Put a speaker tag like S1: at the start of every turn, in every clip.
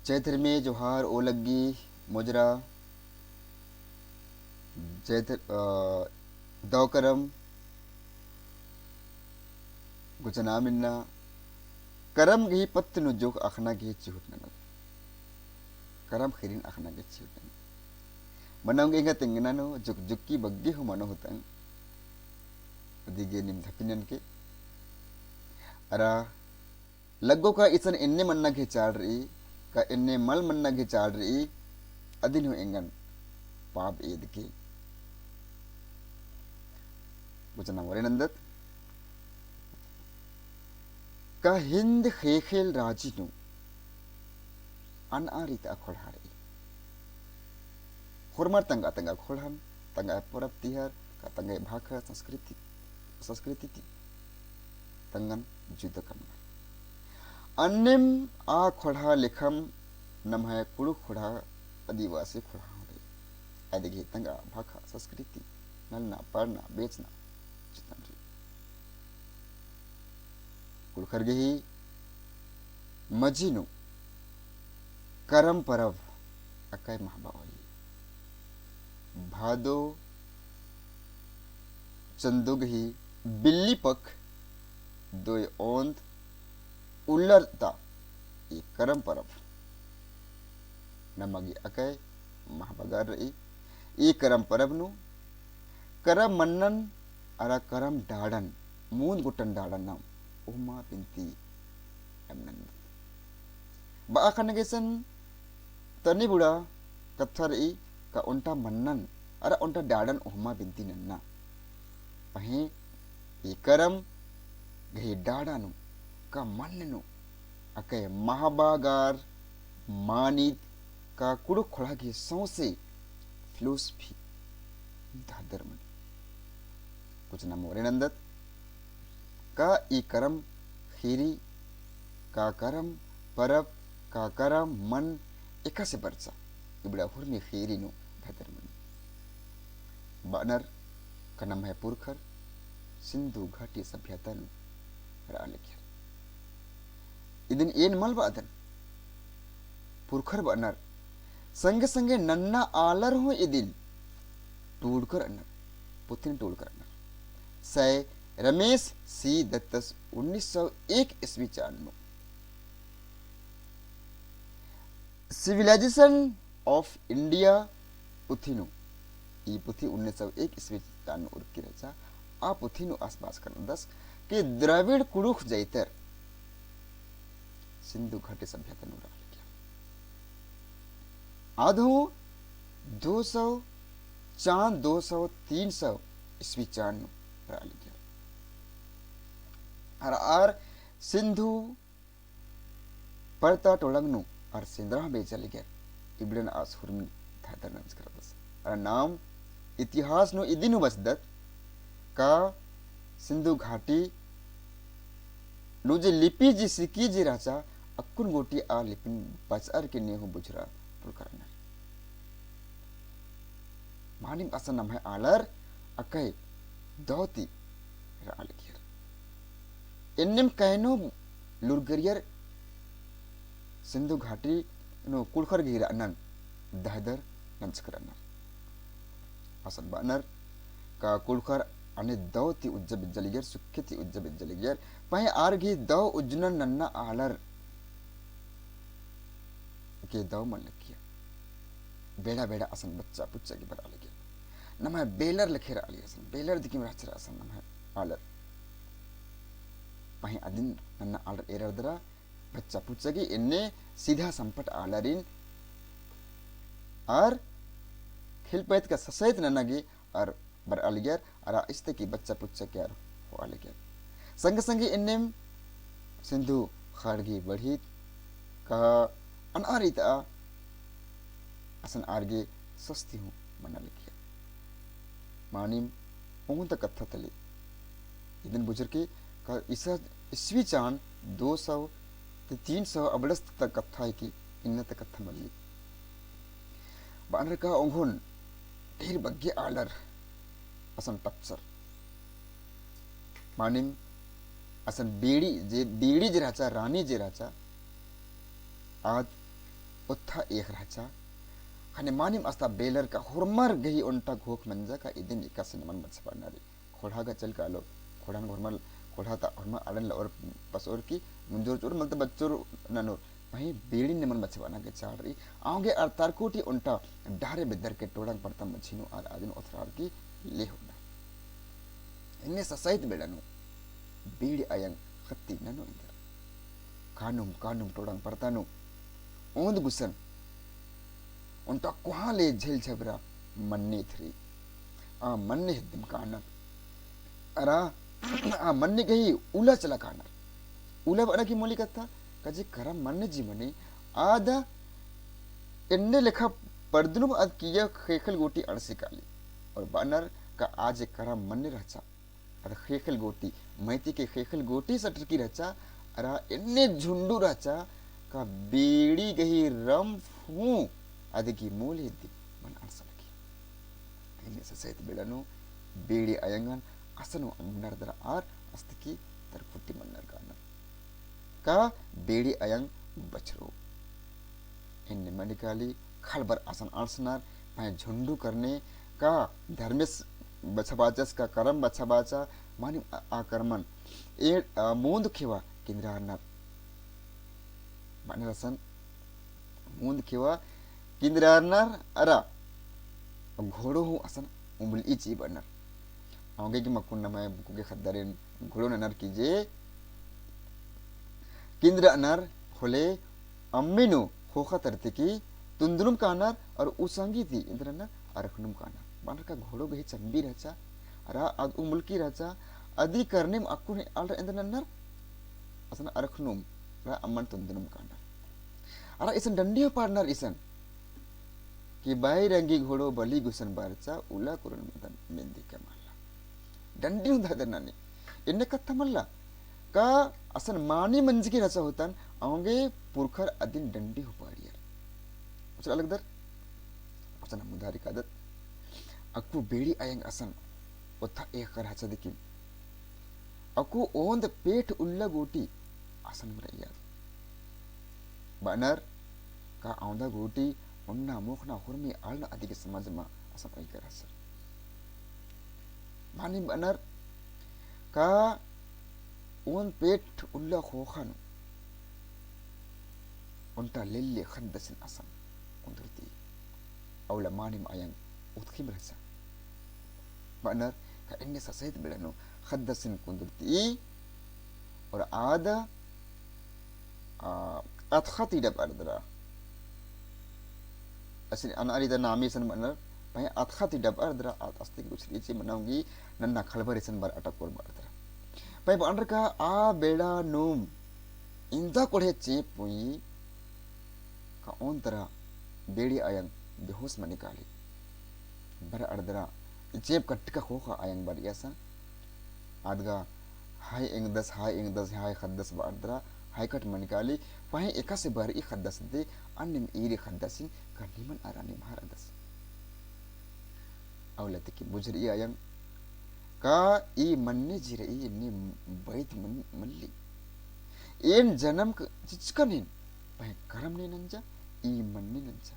S1: चैत्र में जोहार ओ लग्गी मुजरा चैत्र दौकरम गुजना मिन्ना करम गही पत्त नु जोक अखना गही चिहुट ननत करम खिरिन अखना गही चिहुट ननत मनम गेंगा तेंगना नो जुक जुक्की बग्गी हो मनो होतंग दिगे निम धपिनन के अरा लग्गो का इसन इन्ने मन्ना के चाड़ रही का इन्ने मल मन्ना के चाड़ रही अदिन हो एंगन पाप ईद के गुजना मोरे नंदत का हिंद खेखेल राजी नु अन आरित अखोड़ हारे खुरमर तंगा तंगा खोड़हम तंगा परब तिहार का तंगा भाखा संस्कृति संस्कृति ती तंगन जुद कमना अन्यम आ खोड़ा लिखम नम है कुड़ु खोड़ा आदिवासी खोड़ा हो रही ऐदिगे तंगा भाखा संस्कृति नलना पढ़ना बेचना चितन रही कुड़खर गही मजीनु करम परब अकाय महाबावली भादो चंदुगही बिल्ली पक दोय ओंद उल्लरता ये करम परब नमगी अकय महाबगार रही ये करम परब नु करम मन्नन अरा करम डाडन मून गुटन डाडन नाम उमा बिनती एमनन बा खनगेसन तनी बुड़ा कत्थर ई का उन्टा मन्नन अरा उन्टा डाडन उमा बिनती नन्ना पहे ये करम गही डाडानु का मन्ननु अके महाबागार मानित का कुड़ु खोड़ा की सौसे फिलोसफी धर्म कुछ न मोरे नंदत का ई करम खीरी का करम परब का करम मन एका से बरसा इबड़ा हुरनी खीरी नु धर्म बानर का नाम है पुरखर सिंधु घाटी सभ्यता नु रालिख्या इदिन एन मल बादन पुरखर बानर संगे संगे नन्ना आलर हो इदिन टूडकर अन्नर पुतिन टूडकर अन्नर सै रमेश सी दत्तस 1901 ईस्वी चान्नो सिविलाइजेशन ऑफ इंडिया पुथिनु ई पुथी 1901 ईस्वी चान्नो उर्की रचा आ पुथिनु आसपास कर दस के द्रविड़ कुड़ुख जैतर सिंधु घाटी सभ्यता नुरा लिखा आधो 200 चांद 200 300 ईस्वी चान्नो रा लिखा आर सिंधु परता टोलंगनु और सिंधरा बेचल गया इबड़न आसुरमी धादर नंस करदस और नाम इतिहास नो इदिनु बसदत का सिंधु घाटी नु जे लिपि जी सिकी जी राचा अक्कुन गोटी आ लिपिन बचर के नेहु बुझरा पुलकरना मानिम असन नाम है आलर अकय दौती राल कियर इन्निम कहनो लुरगरियर सिंधु घाटी नो कुलखर गिरा अनन दहदर नंचकर अनर असन बानर का कुलखर अने दौती उज्जब जलिगर सुख्यति उज्जब जलिगर पहे आरगी दौ उज्जनन नन्ना आलर के दौ मन लकिया बेड़ा बेड़ा असन बच्चा पुच्चा की बर आले गया नम है बेलर लखेर आली असन बेलर दिकी राचरा असन नम है आलर पहे अदिन नन्ना आलर एरदरा बच्चा पुच्चा की इन्ने सीधा संपट आलरिन और खिलपैत का ससैत नन्ना और बर आलिगर अरा इस्ते की बच्चा पुच्चा क्या हो आलिगर संग संगे इन्ने सिंधु खाड़गी बढ़ी का अनारिता असन आरगे सस्ती हूँ मना लिखिया मानिम उन तक कथा तले इदन बुजुर्ग के का ईस्वी चांद 200 300 अबड़स तक कथा है कि इन तक कथा मल्ली बानर का ओंघोन ढेर बग्गे आलर असन टप्सर मानिम असन बेड़ी जे राचा रानी जे राचा आद उत्था एक राचा हने मानिम अस्ता बेलर का हुरमर गही उन्टा घोक मंजा का इदिन इकासन मन मत सपनारी खोड़ा का चल कालो खोड़ा न हुरमल खोड़ा ता हुरमल अडन और पस और की मुंजोर चोर मलते बच्चोर ननोर वहीं बेड़ी ने मन बचवाना के चाड़ रही आगे अरतार कोटी उन्टा डारे बेदर के टोड़ंग पड़ता मछिनो आर आदिन उथरार की ले होना इन्हें ससाइत बेड़नो बीड़ी आयंग खत्ती ननो इंदर कानुम कानुम टोड़ंग पड़ता नो ओंद गुसन उन्टा कुहाँ ले झेल झबरा मन्ने थरी आ मन्ने हिद्दम कानर अरा आ मन्ने कही उला चला कानर उला बना की मोली कथा कजे करा मन्ने जी मने आदा इन्ने लेखा पर्दनुम अद किया खेखल गोटी अड़सी काली और बानर का आज करा मन्ने रचा अद खेखल गोटी मैती के खेखल गोटी सटर की रचा अरा इन्ने झुंडू रचा का बेड़ी गही रम फू ಅದಕ್ಕೆ ಮೂಲೆ ಇದ್ದಿ ಮನ ಅನ್ಸಲಕ್ಕೆ ಇಲ್ಲಿ ಸಸೈತ್ ಬೆಳನು ಬೇಡಿ ಅಯಂಗನ್ ಅಸನು ಮನ್ನರ್ದರ ಆರ್ ಅಸ್ತಕಿ तर फुट्टी मन्नर का बेड़ी अयंग बचरो इन मनिकाली खलबर आसन आसनार पाए झुंडू करने का धर्मेश बछबाचस का करम बछबाचा मानी आकर्मण ए मूंद खिवा किंद्रानर माने रसन मूंद खिवा किंद्रानर अरा घोड़ो हूँ असन उम्बल इची बनर आगे की मकुन नमाय बुकु के खद्दारेन घोड़ो नर कीजे किंद्र अनर होले अम्मिनु खोखा तरते की तुंदरुम कानर और उसंगी थी इंद्र न अरखनुम कानर बानर का घोड़ो गही चंबी रहचा अरा अद उम्बल की रहचा अदी करने में अक्कु ने आल इंद्र नर असन अरखनुम रा अम्मन तुंदरुम कानर अरा इसन डंडियो पार्टनर इसन कि बाई रंगी घोड़ो बली गुसन बारचा उला कुरन मदन मेंदी के माला डंडी हुंदा दनानी इन्ने कत्था मल्ला का असन मानी मंज की रचा होतन आंगे पुरखर अदिन डंडी हो पाड़ियर उचल अलग दर असन मुदारी कादत अक्कु बेड़ी आयंग असन उथा एक कर हचा दिकिन अक्कु ओंद पेट उल्ला गोटी असन मरैया बानर का औंदा गोटी उन्ना मुखना हुरमी आलना अधिक समाज में असम आई कर असर मानी बनर का उन पेट उल्ला खोखानु उन्टा लिल्ली खद्दसिन असम उन्दरती अवला मानी मायंग उत्खिम रसा बनर का इन्ने ससैत बिड़नो खद्दसिन कुंदरती और आदा अतखती डब अर्दरा असिन अनारी द नामी सन मनर भाई अतखती डब अर्दरा अस्तिक गुछली ची मनाऊंगी नन्ना खलबरी सन बार अटक कोर बारदरा भाई बांडर का आ बेड़ा नोम इंदा कोड़े चेप पुई का ओन तरह बेड़ी आयंग बेहोश में निकाली बर अर्दरा चेप कट्टिका खोखा आयंग बर यासा आदगा हाय इंग दस हाय खद्दस बारदरा हाय कट में निकाली वहीं एका से बार ई खद्दस दे अन्य ईरे खद्दसिन का निमन आरानी महार अदस अवलते की बुजरी आयंग का ई मन्ने जिरे ई ने बैत मल्ली एन जन्म चिचकनिन भाई करम ने नंजा ई मन्ने नंजा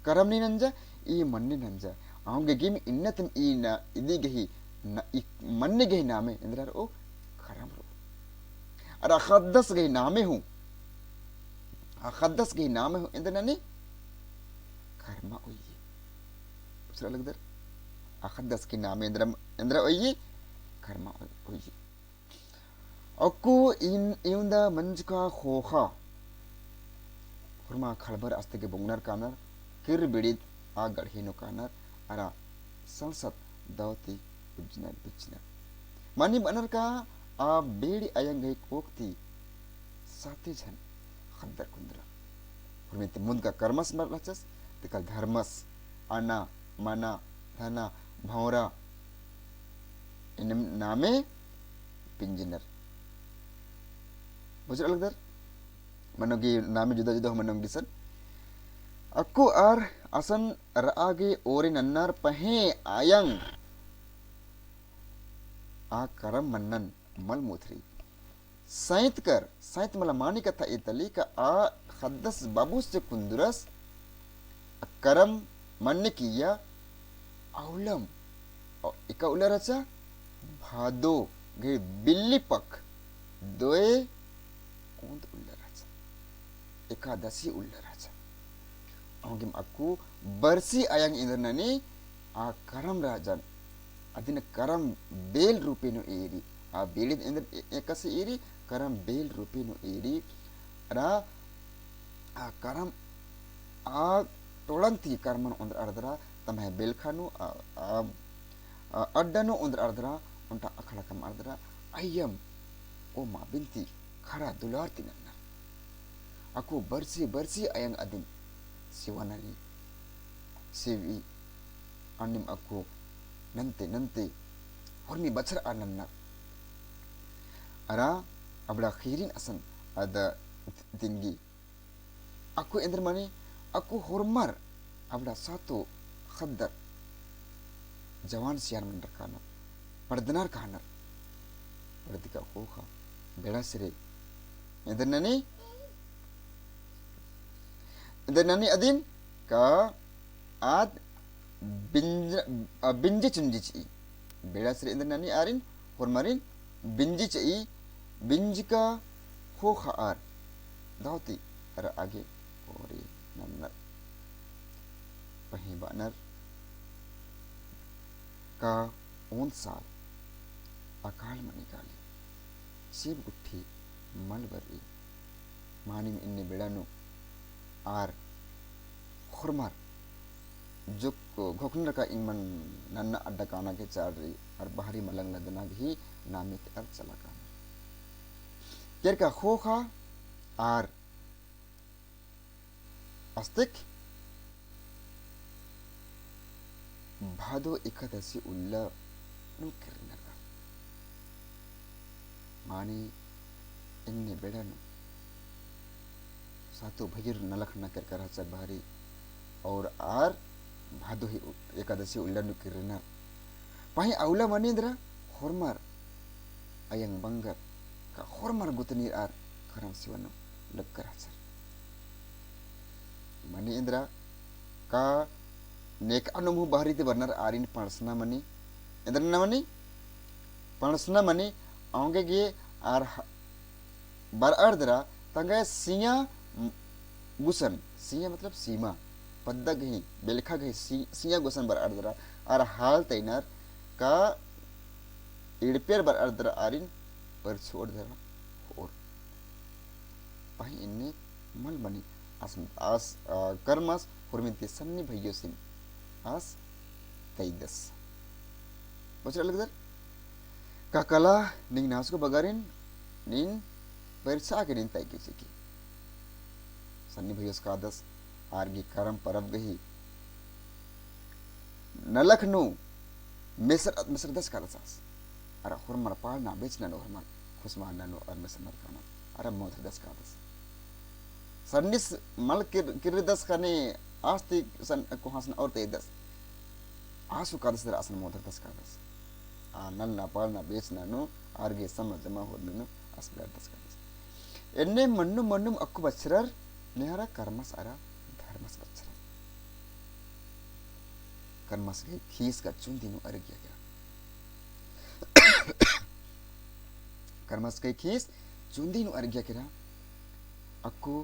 S1: करम ने नंजा ई मन्ने नंजा आंगे गेम इन्नतम ई ना इदी गही मन्ने गही नामे इंद्रार ओ करम रो अरे खद्दस गही नामे हूँ खद्दस गही नामे हूँ इंद्र ने कर्मा ओये दूसरा लगदर अखद्दस की नामे इंद्र ओये कर्मा ओये अक्कु इन इउंदा मंज का खोखा खुरमा खलबर अस्ते के बुंगनर कानर किर बिड़ित आ गढ़ीनो कानर अरा संसद दावती उज्जनर बिचनर मानी बनर का आ बेड़ी आयंग गई कोकती साते जन खद्दर कुंद्रा खुरमेते मुंद का कर्मस मर लचस तिकल धर्मस आना मना धना भौरा इन नामे पिंजनर बुझर अलग दर मनोगी नामे जुदा जुदा हो मनोगी सन अक्कु आर असन रागे ओरे नन्नार पहे आयंग आ करम मन्नन मल मुथरी saint mala mani kata itali ka a khaddas babu se kunduras karam manne kiya aulam ika ularacha भादो गे बिल्ली पक दोए ऊंद उल्लराचा एकादशी उल्लराचा अंगिम अक्कू बरसी आयांग इंद्रननी आ करम राजन अदिन करम बेल रूपेनु एरी आ बेलिद इंद्र एकसे एरी करम बेल रूपेनु एरी रा आ करम आ तोळंती कर्मन उंद्र अर्धरा तमहे बेलखानु आ अड्डनु उंद्र अर्धरा unta akala kam ardra ayam o ma binti khara dularti nanna aku bersi ayang adin siwanani sivi anim aku nanti hormi bachar ananna ara abla khirin asan ada tinggi aku endermani aku hormar abla satu khaddar jawan sian menderkana पड़दनार कहनर पड़दिका होखा बेड़ा सिरे इधरननी अदिन का आद binge चुंजी ची बेड़ा सिरे इधरननी arene होरमारिन बिंजी ची binge का होखा आर दावती अर आगे ओरी नन्नर पही बानर का 1 साल अकाल मणिकाली सेब गुट्ठी मलबरी मानिम इन्ने बेड़ानु आर खुरमर जो घोकनर का इमन नन्ना अड्डा काना के चारी और बाहरी मलंग लदना भी नामित अर्थ चला काना केर का खोखा आर अस्तिक भादो एकादशी उल्ला नुकिरनर मानी इन्ने बेड़ानु सातो भजर नलख न कर कराचा भारी और आर भादो ही एकादशी उल्लनु किरना पाही औला मनींद्र होरमार अयंग बंगर का होरमार गुतनीर आर खरम सिवनु लग कराचा मनींद्र का नेक अनुभव बाहरी ते बरनर आरिन पांसना मनी इंद्र न मनी पांसना मनी आंगे गे आर बर अर्धरा तंगे सिया गुसन सिया मतलब सीमा पद्दा गही बेलखा गही सिया गुसन बर अर्धरा आर हाल तैनार का इड़पेर बर अर्धरा आरिन पर छोड़ धरा और पाही इन्ने मल बनी आस कर्मस हुरमिंती सन्नी भैयो सिन आस तैदस Bachra लगदर kakala ning nasko bagarin nin persa ke nin tai kisi ki sanni bhayos kadas argi karam parab gahi nalaknu mesar das kadas ara hormar pa na bechna no hormar khusman na no ar mesar kana ara modar das kadas sannis mal kir das kane asti san ko hasan aur te das asu kadas dar asan modar das kadas नल ना पाल ना बेच ना no Arge समझ जमा हो no अस्बलार दस का एन्ने मन्नु अक्कु बच्चरर नेहरा कर्मस आरा धर्मस बच्चरर कर्मस के खीस का चुंदी नु अर गया कर्मस के खीस चुंदी नु अर गया अक्कु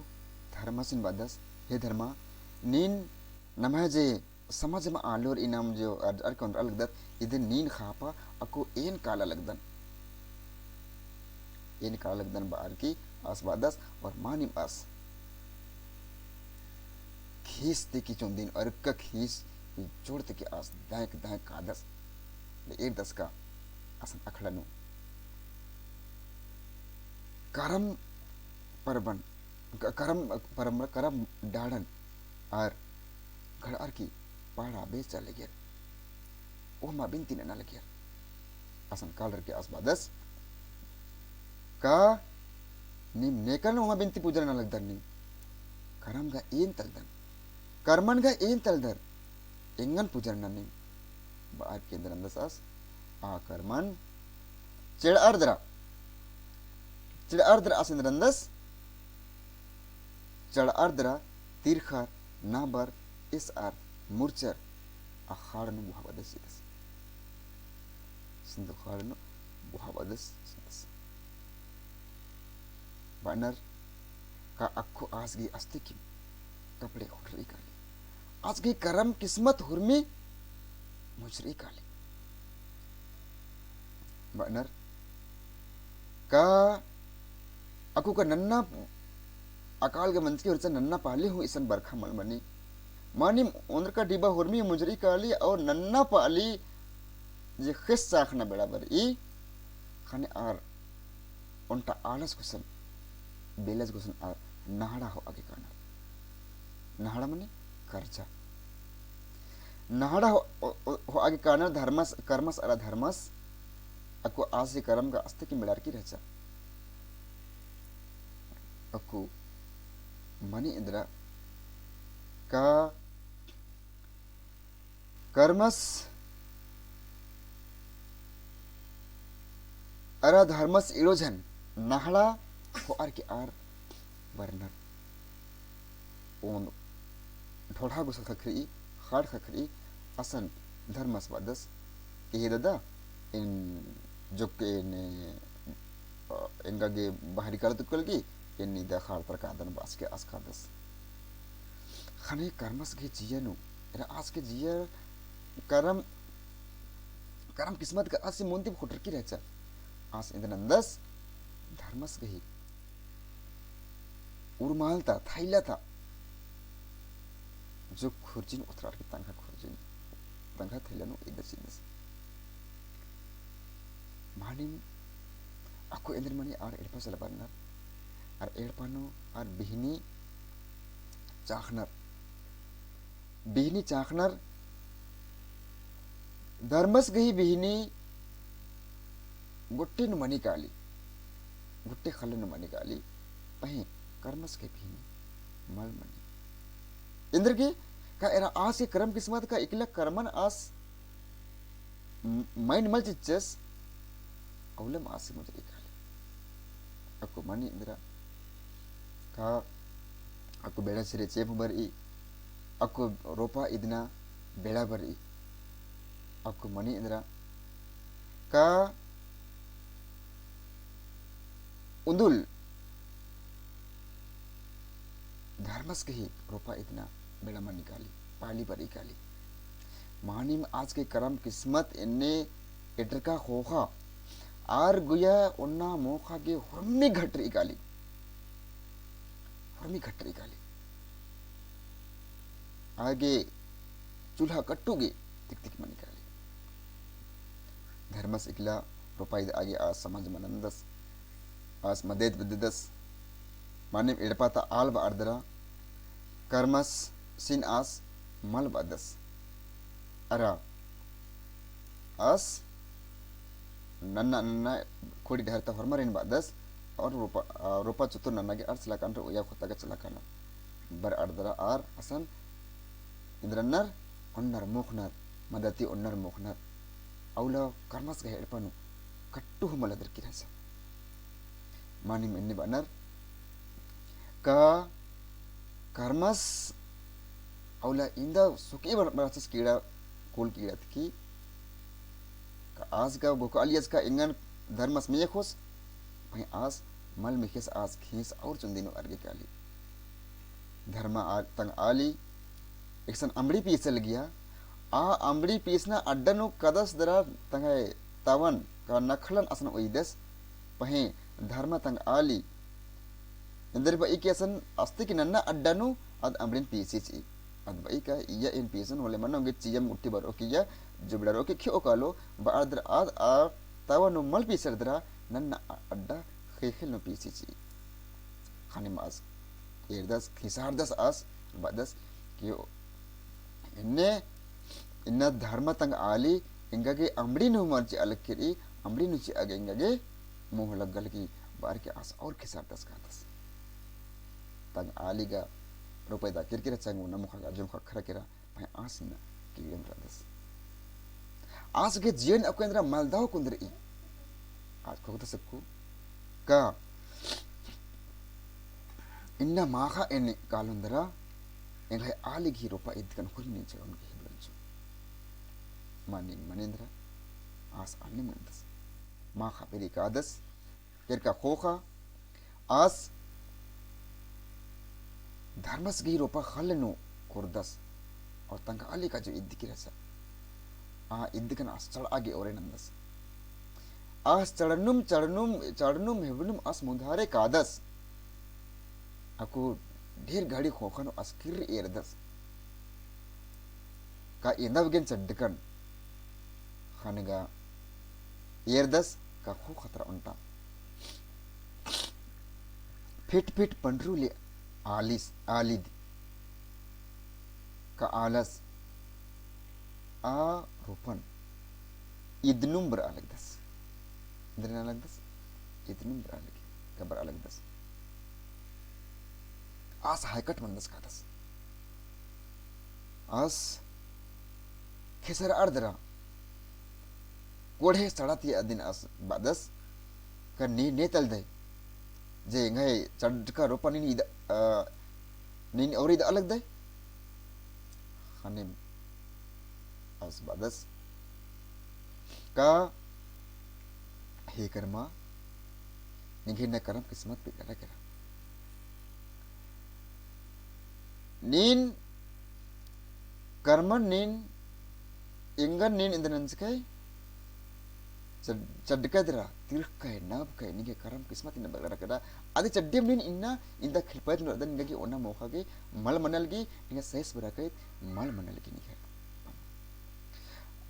S1: धर्मसिन बदस हे धर्मा नीन नमाजे समाज में आलोर इनाम जो अर कौन अलग दत इधर नीन खापा अको एन काला लगदन बार की आस बादस और मानिम आस खीस ते की चुंदीन और का खीस जोड़ते की आस दायक कादस ले एक दस का असन अखड़नु करम डाड़न और घड़ार की पाड़ा बेच चले गया ओ मा बिंती ने नल गया असन कालर के आसबादस का निम नेकन ओ मा बिंती पूजन न लगदर निम करम गा एन तलदन कर्मन गा एन तलदर इंगन पूजन न निम बार के अंदर अंदसास आ Karman चेड़ अर्दरा Cidardra asindrandas Cidardra tirkhar nabar isar murcer akharnu buhabadas sidas sindu kharnu buhabadas sidas banar का अक्को आज की अस्तिकी कपड़े हुर्री काली आज की करम किस्मत हुर्मी मुजरी काली बनर का अक्को का नन्ना अकाल के मंच की और नन्ना पाली हूँ इसन बरखा मलमनी मानी उन्र का डिबा हुर्मी मुजरी काली और नन्ना पाली जे खिस साखना बराबर ई खाने आर उनटा आलस कुसन बेलस कुसन आर नाहड़ा हो आगे करना नाहड़ा मने कर्जा नाहड़ा हो आगे करना धर्मस कर्मस अला धर्मस अको आसे कर्म का अस्ते की मिलार की रहचा अको मनी इंद्रा का कर्मस अरा धर्मस इरोजन नाहड़ा हो आर की आर बर्नर ओन ढोढ़ा गुसल खखरी खाड़ खखरी असन धर्मस बादस ये दादा इन जो के ने इनका के बाहरी काल तुकल की इन निदा खाड़ पर कादन बास के आस्कादस खाने कर्मस के जियनु इरा आज के जिया कर्म कर्म किस्मत का आसी मुंती खोटर की रहचा आज इंदन अंदस धर्मस गही उर्माल था थाइला था जो खुर्जिन उतरार की तंगा खुर्जिन तंगा थाइला no इदस इदस मानिम aku endermani ar edpa salabarnar ar edpano ar bihini chaknar धर्मस गही बिहिनी गुट्टे नु मनी काली गुट्टे खल नु मनी काली पही कर्मस के बिहिनी मल मनी इंद्र की का एरा आस के कर्म किस्मत का इकला कर्मन आस माइंड मल चिच्चस अवलम आस से मुझे काली aku mani indra ka aku beda sire chef bari aku ropa idna beda bari aku mani indra ka undul धर्मस के ही रोपा इतना बेड़ा मन निकाली पाली पर निकाली मानी में आज के कर्म किस्मत इन्ने इटर का खोखा आर गुया उन्ना मोखा के हुर्मी घटरी काली आगे चूल्हा कट्टूगे तिक तिक मन निकाली धर्मस इकला रोपाई आगे आज समाज मनंदस आज मदेद विददस मानिम इडपाता आल बार्दरा कर्मस सिन आस मल बादस अरा आस नन्ना नन्ना कोडी ढहरता हरमरिन बादस और रोपा चतुर नन्ना के अर्थ लाकान रो या खुता के चलाकाना बर अर्दरा आर असन इंद्रनर उन्नर मुखनर मदती उन्नर मुखनर औला कर्मस के हेडपनु कट्टू हमलदर की रहसा मानी मेन्नी बनर का कर्मस औला इंदा सुकी बरसस कीड़ा कुल कीड़ा की आज का गोकालियस का इंगन धर्मस में खुश भाई आज मल मिखेस आज खीस और चुंदिनो अर्गे काली धर्मा आज तंग आली एक सन अमड़ी पीसल गया आ अमड़ी पीसना अड्डनो कदस दरा तंगे तवन का नखलन असन ओइदस पहे धर्मा तंग आली इंदर भाई के असन अस्ति की नन्ना अड्डनो अद अमड़िन पीसी ची अद भाई का या इन पीसन होले मनोगे चीयम उठी बरो किया जुबड़रो के क्यों कालो बादर आद आ तवनो मल पीसर दरा नन्ना अड्डा खेखल नो पीसी ची खाने मास एरदस खिसार दस आस बादस क्यों इन्ना धर्म तंग आली इंगा के अमड़ी नु मर्ची अलग करी अमड़ी नु ची आगे इंगा के मुंह लगल की बार के आस और खिसार दस का दस तंग आली का रुपए दा किरकिरा चंगु नमुखा का जुम खखरा किरा भाई आस न कीड़म रदस आज के जीवन आपको अंदर मालदाव कुंदर ई आज को तो सबको का inna maha eni kalundara engai aligi ropa idkan hulni charon ge hibranchu mani manindra as ani mandas maha beri kadas kerka khoha as धर्मस गी रोपा खलनु कुर्दस और तंग अली का जो इद्दिकी रसा आ इद्दिकन अस्चड़ आगे ओरे नंदस आस चढ़नुम हेवनुम अस मुधारे कादस aku ढेर गाड़ी खोखनो अस्किर एरदस का इंदा बगेन चड्डकन खानेगा एरदस का खो खतरा उंटा फिट फिट पंडरू ले आलिस आलिद का आलस आ रोपन इदनुम बर अलग दस इदन अलग दस इदनुम बर अलग कबर अलग दस आस हाइकट मंदस का दस आस खेसर अर्धरा कोढ़े सड़ाती अदिन आस बादस का ने तल दे जे इंगे चढ़का रोपन इन इद नीन और इद अलग दे खाने आस बादस का हे कर्मा निगे न करम किस्मत पे करा करा नीन कर्मन नीन इंगन नीन इंदनन सके चड्डकदरा तिरkai nab kai निगे करम किस्मत इन बगरा करा आदि चड्डेम नीन इन्ना इंदा खिलपत न दन निगे ओना मोखागे मल मनलगी निगे सैस बराकै मल मनलगी निगे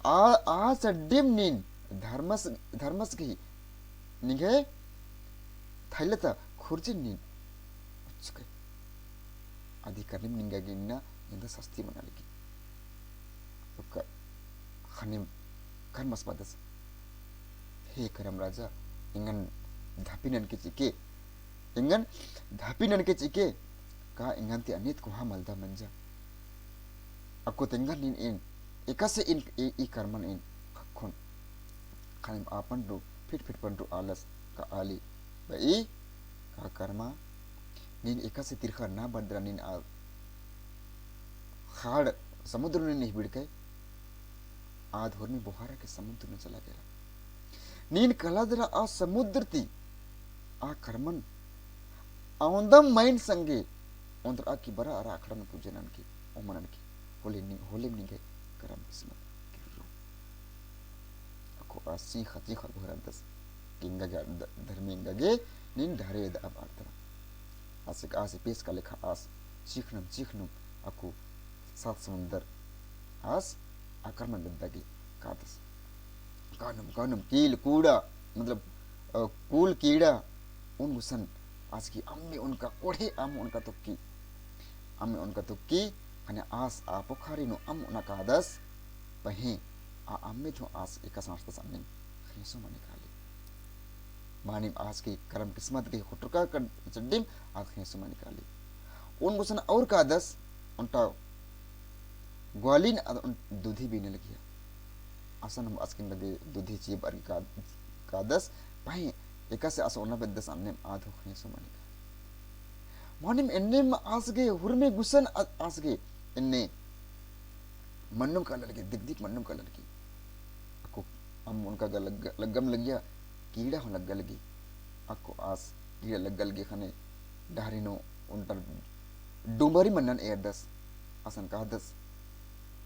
S1: आ चड्डेम नीन धर्मस गी निगे थैलता खुर्जिन नीन उचके आदि करनिम निंगागे इन्ना इंदा सस्ती मनलगी ओका खनिम कर्मस बदस हे करम राजा इंगन धापिनन के चिके का इंगन ते अनित को हा मलदा मंजा अको तेंगन इन एकसे इन ई कर्मन इन खखन खानिम आपन रो फिट पंटू आलस का आली बई का कर्मा नीन एकसे तिरखा ना बदरा नीन आ खाड़ समुद्र ने नहीं बिड़के आधोर में बोहारा के समुद्र में चला गया नीन कलादरा आ समुद्र ती आ कर्मन औंदम माइन संगे औंदर आ की बरा आरा अखड़न पूजनन की ओमनन की होले निगे करम किस्मत किरो अको आ सिंह घोरंतस किंगा धर्मिंगा गे नीन धारे द अब आर्तरा आसिक आसे पेश का लेखा आस चीखनम अको सात समुंदर आस आक्रमण दद्दागी कादस कानम कील कूड़ा मतलब कूल कीड़ा उन गुसन आज की अम्मे उनका कोढ़े अम उनका तुक्की अने आस आ पोखारी नो अम उना कादस पहे आ अम्मे तो आस एका सांस्ता सामने खीसो मने काली मानिम आज की करम किस्मत के खुटरका कर चड्डीम आज खीसो मने काली उन गुसन और कादस उनटा ग्वालिन दूधी बीने लगी आसन हम आस्किन लगे दूधी चीब अर कादस पाए एकसे आस ओना बेदस अन्ने आधो खीसो मने का मानिम एन्ने आसगे हुरमे गुसन आसगे एन्ने मन्नुम का लड़की दिख मन्नुम का लड़की अको हम उनका लगम लग गया कीड़ा हो लग लगी अको आस कीड़ा लग गए खाने डारिनो उनटर डुंबरी मन्नन एरदस आसन का दस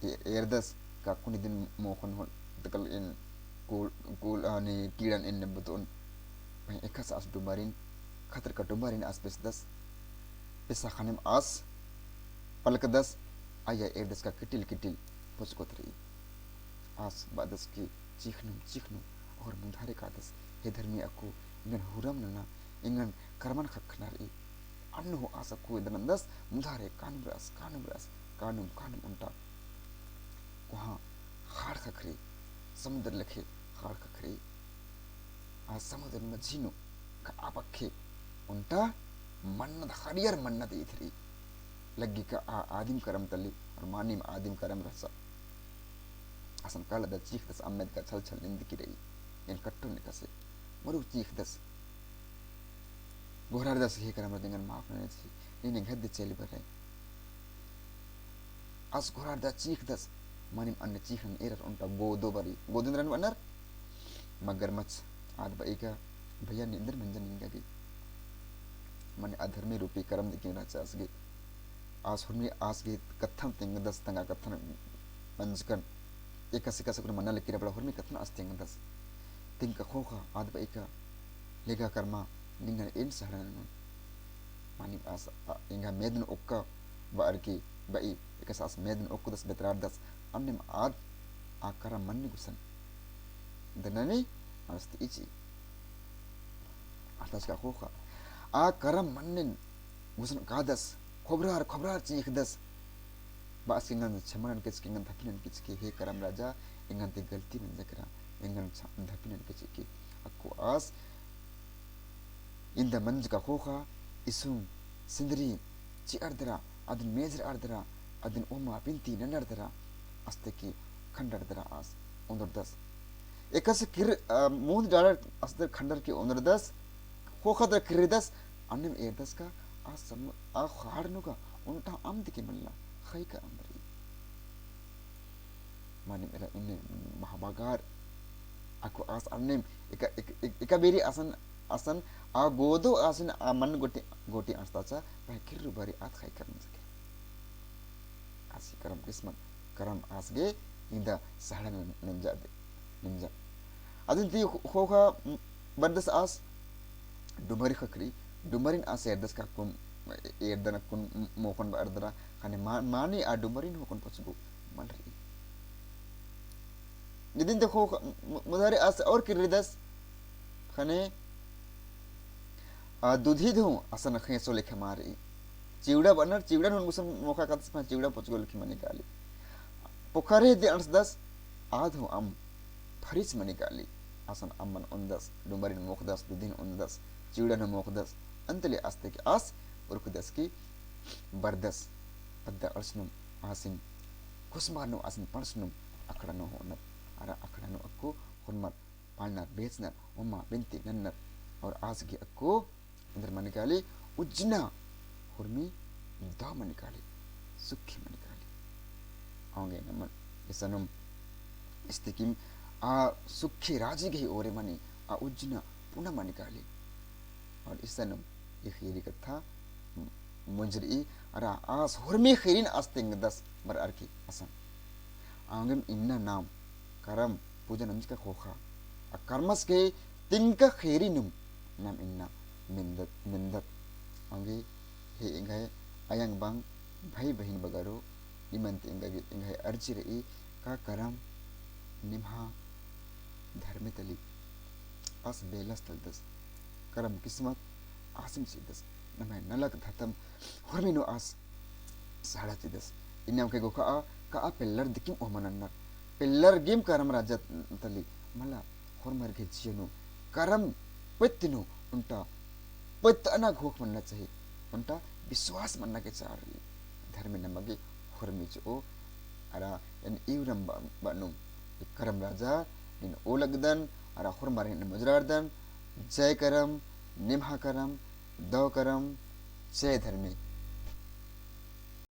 S1: एरदस का कुनी दिन मोखन हो तकल इन कूल आने कीड़न इन नबतुन भाई एकस आस डुंबरिन खतर का डुंबरिन आस पेस दस पेसा खानेम आस पलक दस आया एरदस का किटिल पुचकोतरी आस बादस की चीखनु और मुधारे का दस हे धर्मी अको इंगन हुरम नना इंगन कर्मन खखनारी अन्नु हो आस को इदनंदस मुधारे कानुम उंटा वहाँ खाड़ खखरी समुद्र लखे खाड़ खखरी आ समुद्र में झीनो का आपखे उंटा मन्नत हरियर मन्नत इथरी लग्गी का आदिम करम तली और मानिम आदिम करम रसा असन काल द चीख दस अम्मेद का छल निंदकी रही इन कट्टो ने कसे मरु चीख दस गोहरार दस हे करम रदेंगन माफ ने छी ini ngad celi bare as gorar da chik das manim an chikan erar unta godo bari godin ran banar मगरमच्छ आद बई का भैया निंदर मंजन इंगा की मने अधर्मी रूपी कर्म दिखे ना चासगे आस हुरमी आसगे कथन तिंग दस तंगा कथन मंजकन एक सिका सकुन मना लेकिन बड़ा हुरमी कथन आस तिंग दस तिंग का खोखा आद बई का लेगा कर्मा निंगन इन सहरन मानी आस इंगा मेदन उक्का बार की बई एक सास मेदन उक्को दस बेतरार दस अन्यम आद आकारा मन गुसन danani asti ichi atas ka khoka a karam mannen gusan kadas khobrar chikdas ba singan chamanan ke skingan thapinan ke ke he karam raja ingan te galti man jakra ingan thapinan ke ke akko as inda manj ka khoka isum sindri chi ardra adin mezr ardra adin umma binti nanardra asteki khandardra as ondordas एकसे किर मूंद dollar अस्तर खंडर के owner दस हो खदर किरदस अन्यम एदस का आ सम आ खाड़नु का उनटा आम दिके मल्ला खाई का अंबरी माने मेरा इन्ने महाबागार aku as अन्यम एका बेरी आसन आ गोदो आसन आ मन गोटी आस्ताचा भाई किरु बारी आत खाई करन सके आसी करम किस्मत करम आसगे इंदा साहडन ninja adin ti khoka bandas as dumari khakri dumarin as erdas ka kun erdana kun mokon ba ardra khane mani a dumarin hokon pachgu malri nidin te khoka mudari as aur kirdas khane a dudhi dhu asan kheso lekhe mari चिवड़ा बनर चिवड़ा हुन गुसन मोखा का तस्मा चिवड़ा पचगो लखी मने गाली पोखरे दे अंस दस आधो अम फरिस मने गाली आसन अमन उन्दस डुमरिन मोखदस दुदिन उन्दस चिवड़ा न मोखदस अंतले आस्ते के आस उरकुदस की बरदस पद्दा अर्सनुम आसिन कुसमानो आसिन पर्सनुम अखड़नो होनर अरा अखड़नो अक्को हुनमर पालनर बेचनर उम्मा बिनती नन्नर और आज की अक्को अंदर मने गाली उज्जना हुरमी दाम निकाली सुखी में निकाली आगे नमन इसनुम इस्तिकिम आ सुखी राजी गई ओरे मनी आ उज्जना पुनः मन निकाली और इसनुम ये खीरी कथा मुंजरी अरा आस हुरमी खीरिन आस्तिंग दस बर अर्की असन आंगम इन्ना नाम करम पूजन अंज का खोखा आ कर्मस के तिंका खीरिनुम नाम इन्ना मिंदत आगे हे इंगाय ayang bang bhai bahin bagaro nimanti ingay arjiri ka karam nimha dharme tali as belas taldas karam kismat asim sidas namay nalak dhatam hormino as sala sidas inyam ke goka ka pillar dikim omananna pillar gim karam rajat tali mala hormar ke jenu karam petinu unta petana घोक मनना चाहिए उनका विश्वास मनना के चार धर्म नमगे हुरमी जो अरा इन इवरम बानुम करम राजा इन ओलगदन अरा हुरमार इन मजरारदन जय करम निम्हा करम दव करम जय धर्मे